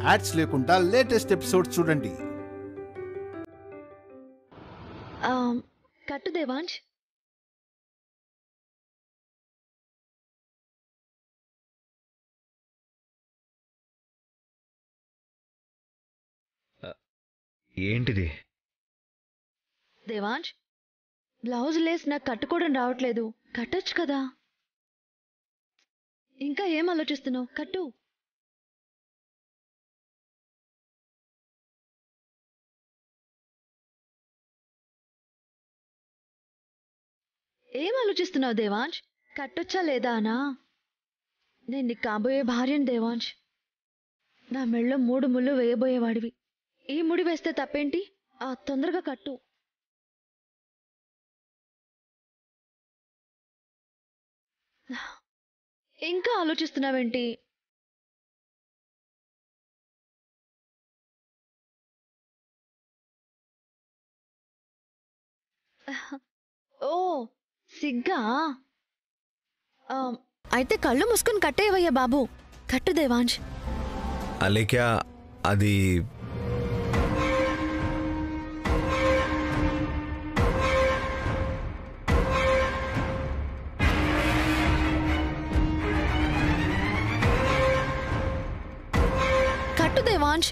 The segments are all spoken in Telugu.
యాడ్స్ లేకుండా లేటెస్ట్ ఎపిసోడ్ చూడండి. కట్టు దేవాంశ్. ఏంటిది? దేవాంశ్, బ్లౌజ్ లేస్ నాకు కట్టుకోవడం రావట్లేదు. కట్టొచ్చు కదా. ఇంకా ఏం ఆలోచిస్తున్నావు? కట్టు. ఏం ఆలోచిస్తున్నావు దేవాంశ్? కట్టొచ్చా లేదా అనా? నేను నీకు కాబోయే భార్యను దేవాంశ్. నా మెళ్ళో 3 ముళ్ళు వేయబోయేవాడివి. ఈ ముడి వేస్తే తప్పేంటి? తొందరగా కట్టు. ఇంకా ఆలోచిస్తున్నావేంటి? ఓ సిగ్గా? అయితే కళ్ళు మూసుకొని కట్టేవయ్యా బాబు. కట్టు దేవాంశ్. అలేఖ్య, అది కట్టు దేవాంశ్.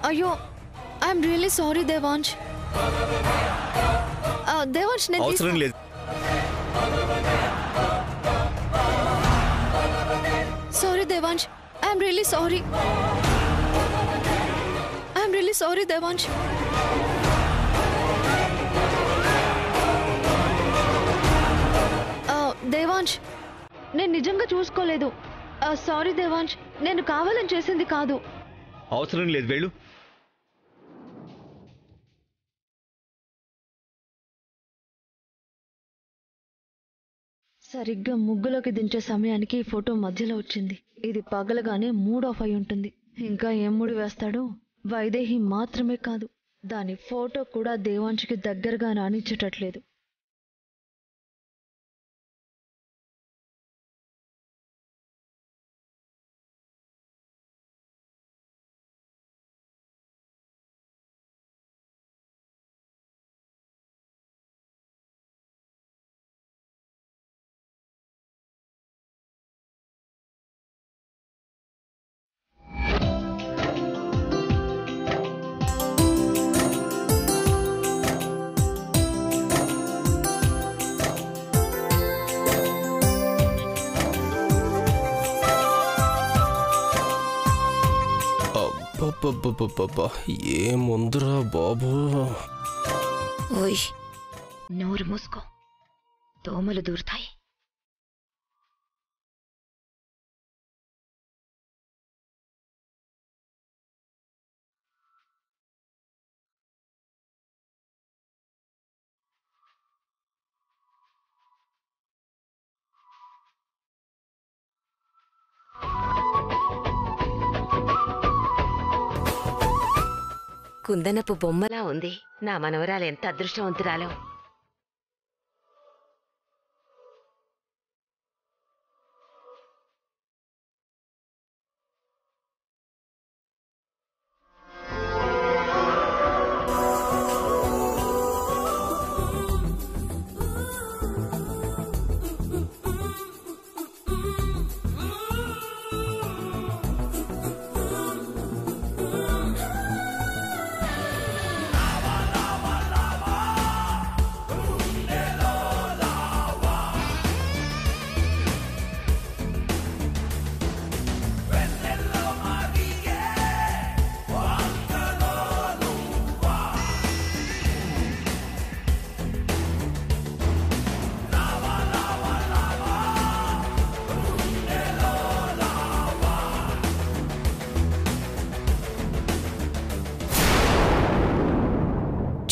అయ్యో, I'm really sorry Devansh. Devansh, నేను అవసరం లేదు. Sorry Devansh, I'm really sorry. I'm really sorry Devansh. Devansh, నేను నిజంగా చూసుకోలేదు. సారీ దేవాంశ్, నేను కావాలని చేసింది కాదు. అవసరం లేదు, వెళ్ళు. సరిగ్గా ముగ్గులోకి దించే సమయానికి ఈ ఫోటో మధ్యలో వచ్చింది. ఇది పగలగానే మూడ్ ఆఫ్ అయి ఉంటుంది. ఇంకా ఏం ముడి వేస్తాడో? వైదేహి మాత్రమే కాదు, దాని ఫోటో కూడా దేవాంశ్కి దగ్గరగా రానిచ్చేటట్లేదు. ఏముందిరా బాబు. ఓయ్, నోరు మూసుకో, దోమలు దూరుతాయి. కుందనపు బొమ్మలా ఉంది. నా మనవరాలు ఎంత అదృష్టవంతురాలో.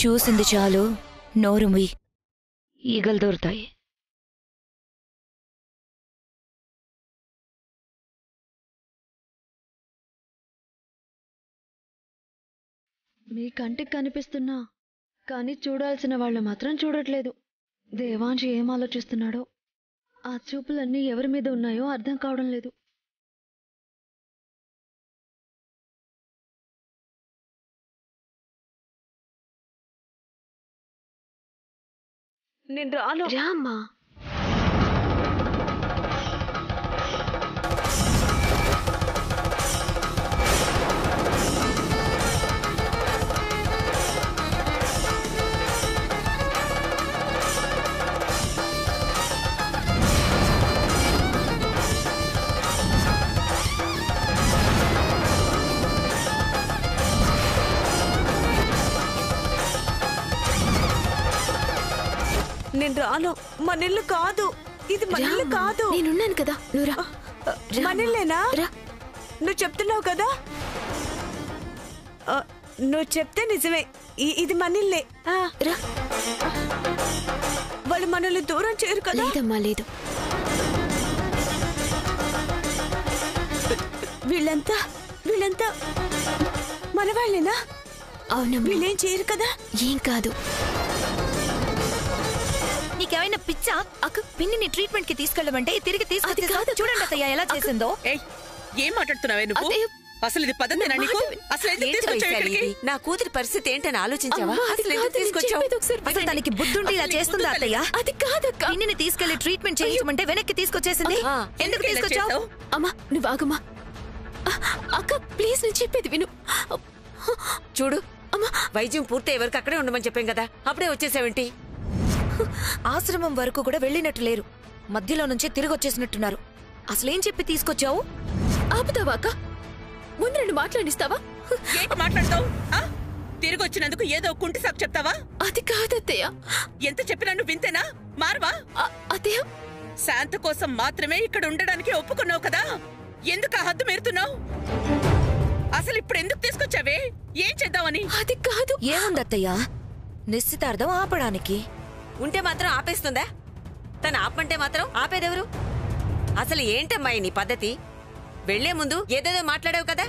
చూసింది చాలు, నోరు ముయ్. ఈగలు దూరుతాయి. మీ కంటికి కనిపిస్తున్నా కానీ చూడాల్సిన వాళ్ళు మాత్రం చూడట్లేదు. దేవాంశ్ ఏం ఆలోచిస్తున్నాడో, ఆ చూపులన్నీ ఎవరి మీద ఉన్నాయో అర్థం కావడం లేదు. నేను రాను. రామ్మా. నేను రాను. మనిల్లు కాదు ఇది, మనిల్లు కాదు. నేనున్నాను కదా, నువ్వు రా. మనిల్లేనా? రా. నువ్వు చెప్తున్నావు కదా. నువ్వు చెప్తే నిజమే, ఇది మనిల్లే. రా. వాళ్ళు మనల్ని దూరం చేయరు కదా. లేదమ్మా, లేదు. వీళ్ళంతా మనవాళ్ళేనా? అవునమ్మా. వీళ్ళేం చేయరు కదా. ఏం కాదు. నీకేమైనా పిచ్చా? అక్క పిన్నిని ట్రీట్మెంట్ కి తీసుకెళ్ళమంటే తిరిగి తీసుకొచ్చేసా. చూడండి అత్తయ్య ఎలా చేసిందో. ఏం మాట్లాడుతున్నావే నువ్వు? అసలు ఇది పద్ధతేనా నీకు? అసలు ఎందుకు తీసుకొచ్చావు ఇక్కడికి? నా కూతురి పరిస్థితి ఏంటని ఆలోచించావా? అసలు ఎందుకు తీసుకొచ్చావు? అసలు తనకి బుద్ధుండి ఇలా చేస్తుందా అత్తయ్య? అది కాదక్క. పిన్నిని తీసుకెళ్లి ట్రీట్మెంట్ చేయించమంటే వెనక్కి తీసుకొచ్చేసింది. ఎందుకు తీసుకొచ్చావు? అమ్మా నువ్వు ఆగమ్మా. అక్క ప్లీజ్, నేను చెప్పేది విను. చూడు అమ్మా, వైద్యం పూర్తి ఎవరికి అక్కడే ఉండమని చెప్పాం కదా, అప్పుడే వచ్చేసావేంటి? ఆశ్రమం వరకు కూడా వెళ్ళినట్టు లేరు, మధ్యలో నుంచే తిరిగి వచ్చేసినట్టున్నారు. అసలేం చెప్పి తీసుకొచ్చావు? ఆపుతావా అక్క? ముందు రెండు మాట్లాడిస్తావా? ఏంటి మాట్లాడతావు? తిరిగి వచ్చినందుకు ఏదో కుంటి సాకు చెప్తావా? అది కాదత్తయ్య. ఎంత చెప్పినా నువ్వు వింతేనా? మారవా? అత్తయ్య, శాంత కోసం మాత్రమే ఇక్కడ ఉండడానికి ఒప్పుకున్నావు కదా, ఎందుకు ఆ హద్దు మీరుతున్నావు? అసలు ఇప్పుడు ఎందుకు తీసుకొచ్చావే? ఏం చేద్దామని? అది కాదు. ఏముందత్తయ్య, నిశ్చితార్థం ఆపడానికి. ఉంటే మాత్రం ఆపేస్తుందా? తను ఆపమంటే మాత్రం ఆపేదెవరు? అసలు ఏంటమ్మాయి నీ పద్ధతి? వెళ్లే ముందు ఏదేదో మాట్లాడావు కదా,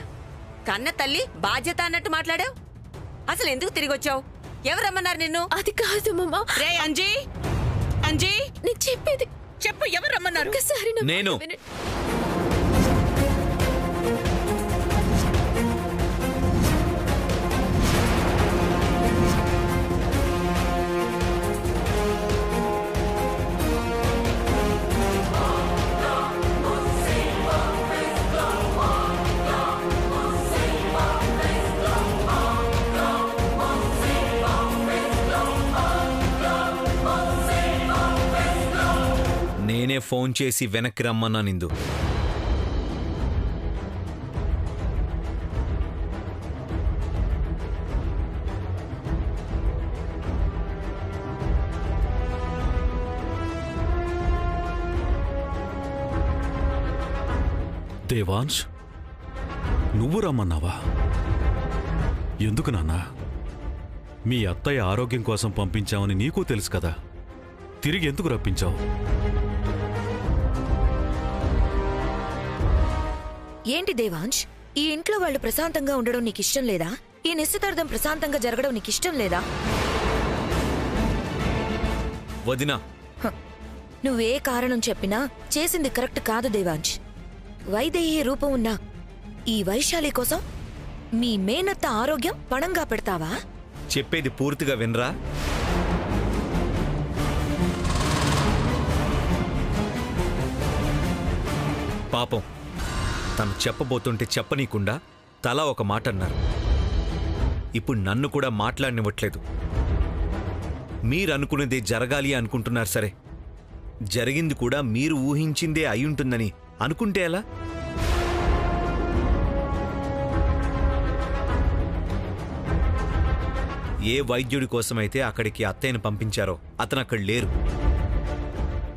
కన్న తల్లి బాధ్యత అన్నట్టు మాట్లాడావు. అసలు ఎందుకు తిరిగి వచ్చావు? ఎవరమ్మన్నారు నిన్ను? అది కాదు మామా. రే అంజీ, అంజీ నేను చెప్పేది చెప్పు, ఎవరు రమ్మన్నారు? ఒక్కసారి నా నేను. మాట వినండి. నేనే ఫోన్ చేసి వెనక్కి రమ్మన్నా నిందు. దేవాంశ్, నువ్వు రమ్మన్నావా? ఎందుకు నాన్నా? మీ అత్తయ్య ఆరోగ్యం కోసం పంపించామని నీకు తెలుసు కదా, తిరిగి ఎందుకు రప్పించావు? ఏంటి దేవాంశ్, ఈ ఇంట్లో వాళ్ళు ప్రశాంతంగా ఉండడం నీకిష్టం లేదా? ఈ నిశ్చితార్థం ప్రశాంతంగా జరగడం నీకిష్టం లేదా? వదినా, నువ్వే కారణం చెప్పినా చేసింది కరెక్ట్ కాదు దేవాంశ్. వైదేహి రూపం ఉన్న ఈ వైశాలి కోసం మీ మేనత్త ఆరోగ్యం పణంగా పెడతావా? చెప్పేది పూర్తిగా వినరా? పాపం, తను చెప్పబోతుంటే చెప్పనీకుండా తల ఒక మాట అన్నారు. ఇప్పుడు నన్ను కూడా మాట్లాడనివ్వట్లేదు. మీరనుకునేదే జరగాలి అనుకుంటున్నారు. సరే, జరిగింది కూడా మీరు ఊహించిందే అయ్యుంటుందని అనుకుంటే ఎలా? ఏ వైద్యుడి కోసమైతే అక్కడికి అత్తయ్యను పంపించారో అతను అక్కడ లేరు.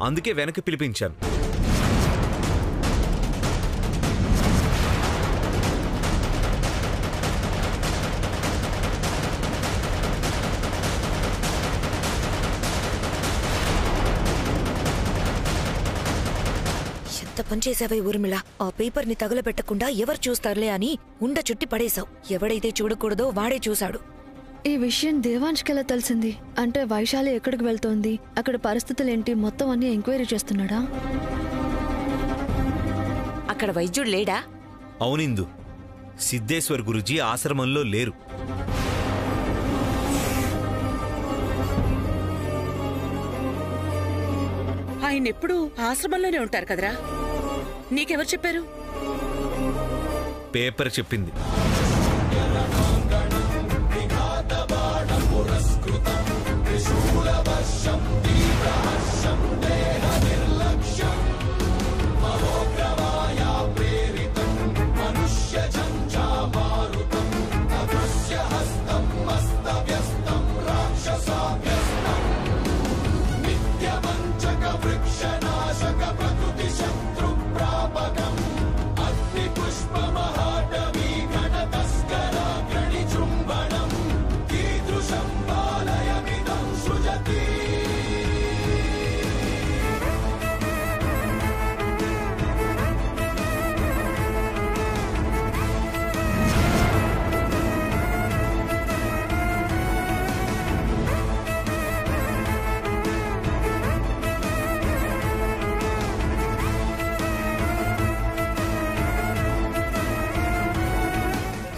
అందుకే వెనక్కి పిలిపించాను. ఎంత పనిచేసావే ఊర్మిళ, ఆ పేపర్ని తగలబెట్టకుండా ఎవరు చూస్తారులే అని ఉండ చుట్టి పడేశావు. ఎవడైతే చూడకూడదో వాడే చూశాడు. ఈ విషయం దేవాంష్కి ఎలా తెలిసింది? అంటే వైశాలి ఎక్కడికి వెళ్తోంది, అక్కడ పరిస్థితులేంటి, మొత్తం అన్ని ఎంక్వైరీ చేస్తున్నాడా? అక్కడ వైద్యుడు లేడా? అవునిందు, సిద్ధేశ్వర్ గురూజీ ఆశ్రమంలో లేరు. ఆయన ఎప్పుడు ఆశ్రమంలోనే ఉంటారు కదరా? నీకెవరు చెప్పారు? పేపర్ చెప్పింది.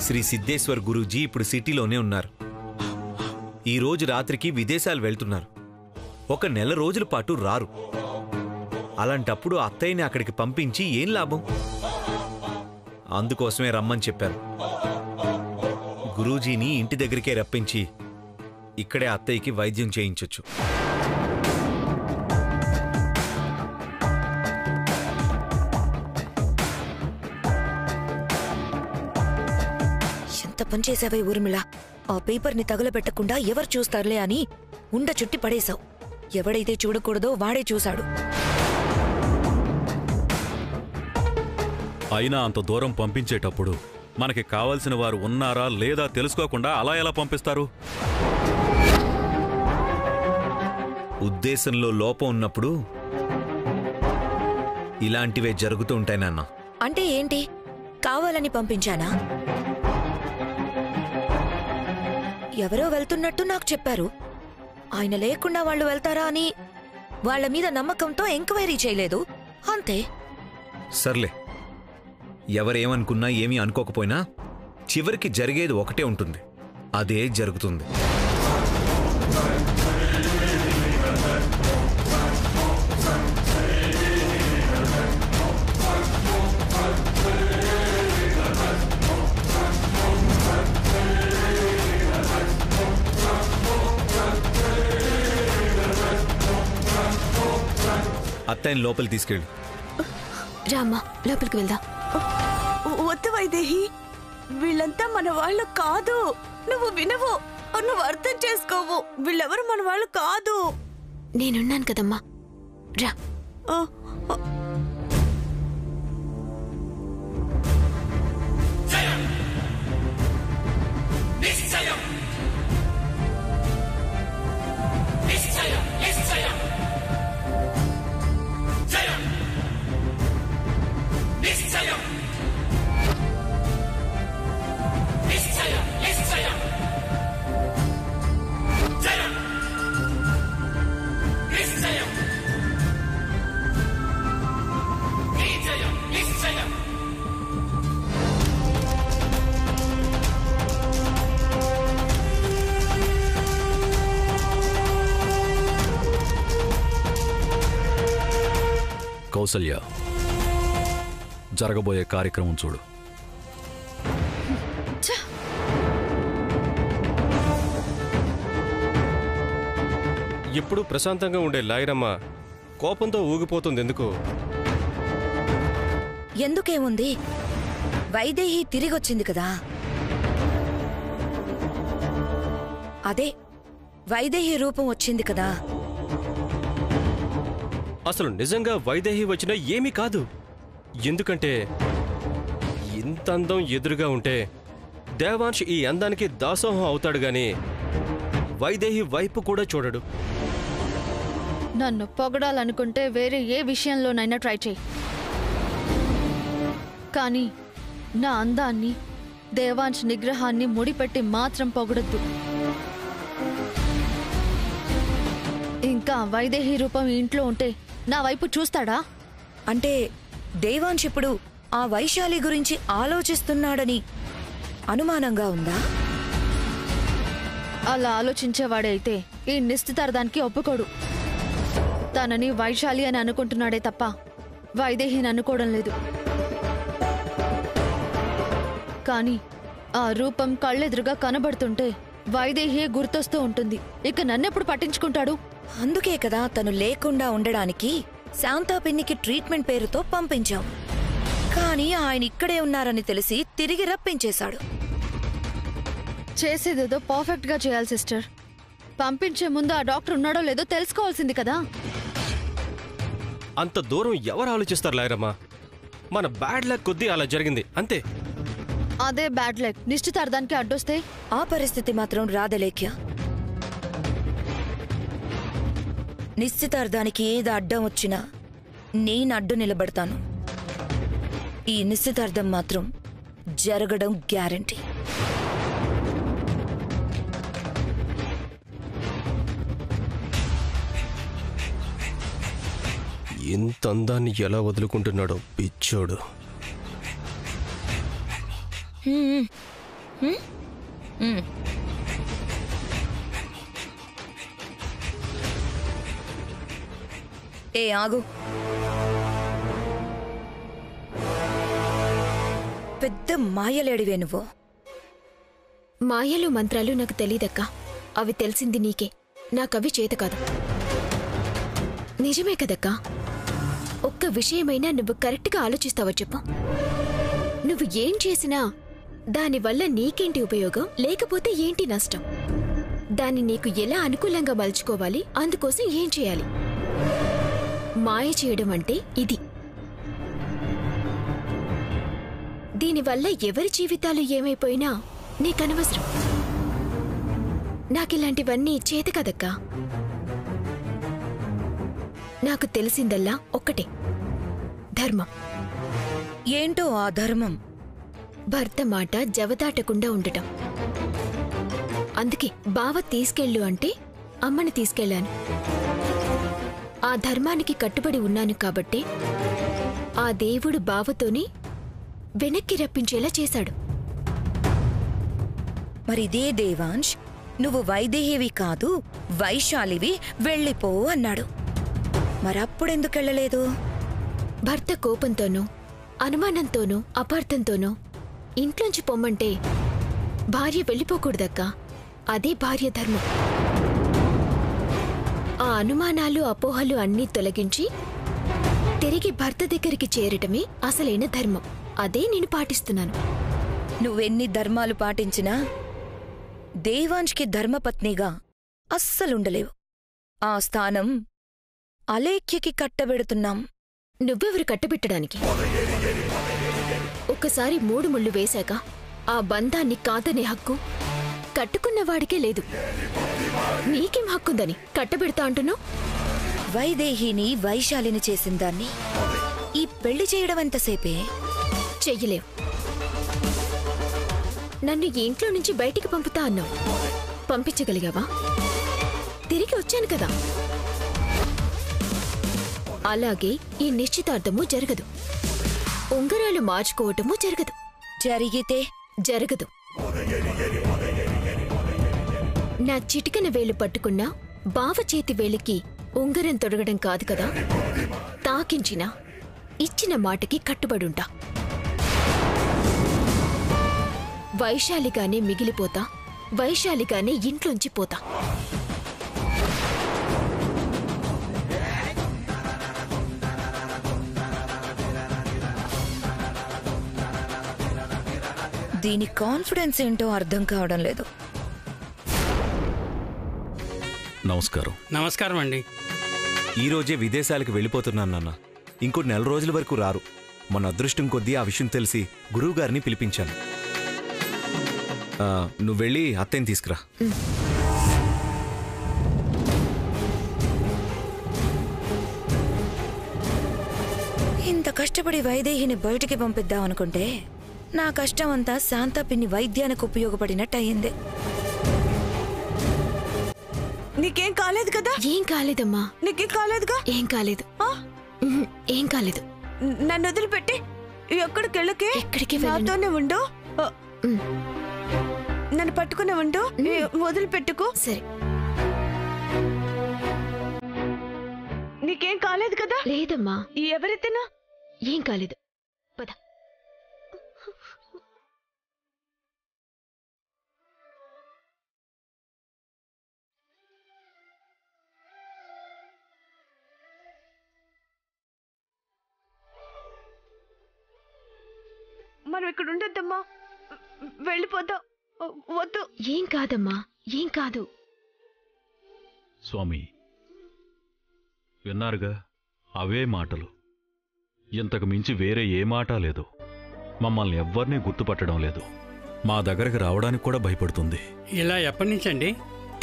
శ్రీ సిద్ధేశ్వర్ గురూజీ ఇప్పుడు సిటీలోనే ఉన్నారు. ఈ రోజు రాత్రికి విదేశాలు వెళ్తున్నారు. 1 నెల రోజుల పాటు రారు. అలాంటప్పుడు అత్తయ్యని అక్కడికి పంపించి ఏం లాభం? అందుకోసమే రమ్మని చెప్పారు. గురూజీని ఇంటి దగ్గరికే రప్పించి ఇక్కడే అత్తయ్యకి వైద్యం చేయించొచ్చు. ఎంత పనిచేసావే ఊర్మిళ! ఆ పేపర్ని తగులబెట్టకుండా ఎవరు చూస్తారులే అని ఉండ చుట్టి పడేశావు. ఎవడైతే చూడకూడదో వాడే చూశాడు. అయినా అంత దూరం పంపించేటప్పుడు మనకి కావలసిన వారు ఉన్నారా లేదా తెలుసుకోకుండా అలా ఎలా పంపిస్తారు? ఉద్దేశంలో లోపం ఉన్నప్పుడు ఇలాంటివే జరుగుతూ ఉంటాయి నాన్న. అంటే ఏంటి? కావాలని పంపించానా? ఎవరో వెళ్తున్నట్టు నాకు చెప్పారు. ఆయన లేకుండా వాళ్ళు వెళ్తారా అని వాళ్ల మీద నమ్మకంతో ఎంక్వైరీ చేయలేదు, అంతే. సర్లే, ఎవరేమనుకున్నా ఏమీ అనుకోకపోయినా చివరికి జరిగేది ఒకటే ఉంటుంది. అదే జరుగుతుంది. అత్తయ్యని లోపలికి తీసుకెళ్ళు. రామ్మా, లోపలికి వెళ్దాం. వద్దు వైదేహి, వీళ్ళంతా మన వాళ్ళు కాదు. నువ్వు వినవు, నువ్వు అర్థం చేసుకోవు. వీళ్ళెవరు మన వాళ్ళు కాదు. నేనున్నాను కదమ్మా, రా. కౌసల్య, జరగబోయే కార్యక్రమం చూడు. ఎప్పుడు ప్రశాంతంగా ఉండే లాయరమ్మ కోపంతో ఊగిపోతుంది ఎందుకు? ఎందుకేముంది, వైదేహి తిరిగొచ్చింది కదా. అదే వైదేహి రూపం వచ్చింది కదా. అసలు నిజంగా వైదేహి వచ్చినా ఏమీ కాదు. ఎందుకంటే ఇంత అందం ఎదురుగా ఉంటే దేవాంశ్ ఈ అందానికి దాసోహం అవుతాడు గాని వైదేహి వైపు కూడా చూడడు. నన్ను పొగడాలనుకుంటే వేరే ఏ విషయంలోనైనా ట్రై చేయి, కానీ నా అందాన్ని, దేవాంశ్ నిగ్రహాన్ని ముడిపెట్టి మాత్రం పొగడొద్దు. ఇంకా వైదేహి రూపం ఇంట్లో ఉంటే నా వైపు చూస్తాడా? అంటే దేవాంశ్ ఇప్పుడు ఆ వైశాలి గురించి ఆలోచిస్తున్నాడని అనుమానంగా ఉందా? అలా ఆలోచించేవాడే అయితే ఈ నిశ్చితార్థానికి ఒప్పుకోడు. తనని వైశాలి అని అనుకుంటున్నాడే తప్ప వైదేహిని అనుకోవడం లేదు. కానీ ఆ రూపం కళ్ళెదురుగా కనబడుతుంటే వైదేహి గుర్తొస్తూ ఉంటుంది. ఇక నన్నెప్పుడు పట్టించుకుంటాడు? అందుకే కదా తను లేకుండా ఉండడానికి శాంతా పిన్నికి ట్రీట్మెంట్ పేరుతో పంపించాం. కానీ ఆయన ఇక్కడే ఉన్నారని తెలిసి తిరిగి రప్పించేశాడు. చేసేదేదో పర్ఫెక్ట్ గా చేయాలి సిస్టర్. పంపించే ముందు ఆ డాక్టర్ ఉన్నాడో లేదో తెలుసుకోవాల్సింది కదా. అంత దూరం ఎవరు ఆలోచిస్తారు లాయరమ్మా? మన బ్యాడ్ లక్ కొద్దీ అలా జరిగింది అంతే. అదే బ్యాడ్ లక్ నిశ్చితార్థానికి అడ్డొస్తే ఆ పరిస్థితి మాత్రం రాదలేఖ్య. నిశ్చితార్థానికి ఏది అడ్డం వచ్చినా నేను అడ్డు నిలబడతాను. ఈ నిశ్చితార్థం మాత్రం జరగడం గ్యారంటీ. ఇంత అందాన్ని ఎలా వదులుకుంటున్నాడో పిచ్చోడు. ఏ ఆగు. పెద్ద మాయలేడివే నువ్వు. మాయలు మంత్రాలు నాకు తెలీదక్కా. అవి తెలిసింది నీకే, నాకవి చేత కాదు. నిజమే కదక్కా. ఒక్క విషయమైనా నువ్వు కరెక్ట్గా ఆలోచిస్తావా చెప్పు? నువ్వు ఏం చేసినా దానివల్ల నీకేంటి ఉపయోగం, లేకపోతే ఏంటి నష్టం? దాన్ని నీకు ఎలా అనుకూలంగా మలుచుకోవాలి, అందుకోసం ఏం చేయాలి? మాయ చేయడం అంటే ఇది. దీనివల్ల ఎవరి జీవితాలు ఏమైపోయినా నీకనవసరం. నాకిలాంటివన్నీ చేత కదక్కా. నాకు తెలిసిందల్లా ఒక్కటే, ధర్మం. ఏంటో ఆ ధర్మం? భర్త మాట జవదాటకుండా ఉండటం. అందుకే బావ తీసుకెళ్ళు అంటే అమ్మని తీసుకెళ్లాను. ఆ ధర్మానికి కట్టుబడి ఉన్నాను కాబట్టి ఆ దేవుడు బావతోని వెనక్కి రప్పించేలా చేశాడు. మరిదే దేవాంశ్ నువ్వు వైదేహివి కాదు వైశాలివి, వెళ్ళిపో అన్నాడు. మరప్పుడెందుకెళ్ళలేదు? భర్త కోపంతోనూ అనుమానంతోనూ అపార్థంతోనూ ఇంట్లోంచి పొమ్మంటే భార్య వెళ్ళిపోకూడదక్కా. అదే భార్య ధర్మం. ఆ అనుమానాలు అపోహలు అన్నీ తొలగించి తిరిగి భర్త దగ్గరికి చేరటమే అసలైన ధర్మం. అదే నేను పాటిస్తున్నాను. నువ్వెన్ని ధర్మాలు పాటించినా దేవాంష్కి ధర్మపత్నిగా అస్సలుండలేవు. ఆ స్థానం అలేఖ్యకి కట్టబెడుతున్నాం. నువ్వెవరు కట్టబెట్టడానికి? ఒక్కసారి 3 ముళ్ళు వేశాక ఆ బంధాన్ని కాదనే హక్కు కట్టుకున్నవాడికే లేదు. నీకేం హక్కుందని కట్టబెడతా అంటున్నావు? వైదేహిని వైశాలిని చేసిందాన్ని ఈ పెళ్లి చేయడం ఎంతసేపే? చెయ్యలేవు. నన్ను ఇంట్లో నుంచి బయటికి పంపుతా అన్నావు. పంపించగలిగావా? తిరిగి వచ్చాను కదా. అలాగే ఈ నిశ్చితార్థము జరగదు. ఉంగరాలు మార్చుకోవటము జరగదు. జరిగితే జరగదు. నా చిటికన వేలు పట్టుకున్నా బావ చేతి వేలికి ఉంగరం తొడగడం కాదు కదా. తాకించినా ఇచ్చిన మాటకి కట్టుబడుంటా. వైశాలిగానే మిగిలిపోతా, వైశాలిగానే ఇంట్లోంచి పోతా. దీని కాన్ఫిడెన్స్ ఏంటో అర్థం కావడం లేదు. నమస్కారం. నమస్కారం అండి. ఈ రోజే విదేశాలకు వెళ్ళిపోతున్నాను నాన్న. ఇంకో 4 రోజుల వరకు రారు. మన అదృష్టం కొద్దీ ఆ విషయం తెలిసి గురువుగారిని పిలిపించాను. నువ్వు వెళ్ళి అత్తయ్యని తీసుకురా. ఇంత కష్టపడి వైదేహిని బయటికి పంపిద్దాం అనుకుంటే నా కష్టమంతా శాంతా పిన్ని వైద్యానికి ఉపయోగపడినట్టు అయ్యింది. నీకేం కాలేదు కదా? ఏం కాలేదమ్మా. నీకేం కాలేదుగా? ఏం కాలేదు. ఏం కాలేదు. నన్ను వదిలిపెట్టి ఎక్కడికి వెళ్ళకే. ఎక్కడికి నాతోనే ఉండు. నన్ను పట్టుకునే ఉండు, వదిలిపెట్టుకు. సరే. నీకేం కాలేదు కదా? లేదమ్మా. ఎవరైతేనా ఏం కాలేదు. పద. మనం ఇక్కడ ఉండొద్దమ్మా, వెళ్ళిపోతాం. వద్దు. ఏం కాదమ్మా, ఏం కాదు. స్వామి, విన్నారుగా అవే మాటలు. ఇంతకు మించి వేరే ఏ మాట లేదు. మమ్మల్ని ఎవ్వరినీ గుర్తుపట్టడం లేదు. మా దగ్గరకు రావడానికి కూడా భయపడుతుంది. ఇలా ఎప్పటి నుంచండి?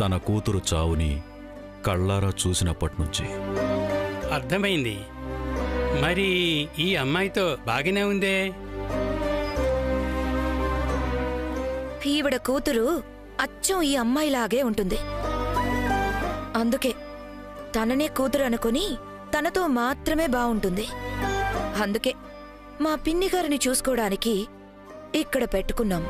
తన కూతురు చావుని కళ్ళారా చూసినప్పటి నుంచి. అర్థమైంది. మరి ఈ అమ్మాయితో బాగానే ఉందే? ఈవిడ కూతురు అచ్చం ఈ అమ్మాయిలాగే ఉంటుంది. అందుకే తననే కూతురు అనుకుని తనతో మాత్రమే బావుంటుంది. అందుకే మా పిన్ని గారిని చూసుకోవడానికి ఇక్కడ పెట్టుకున్నాం.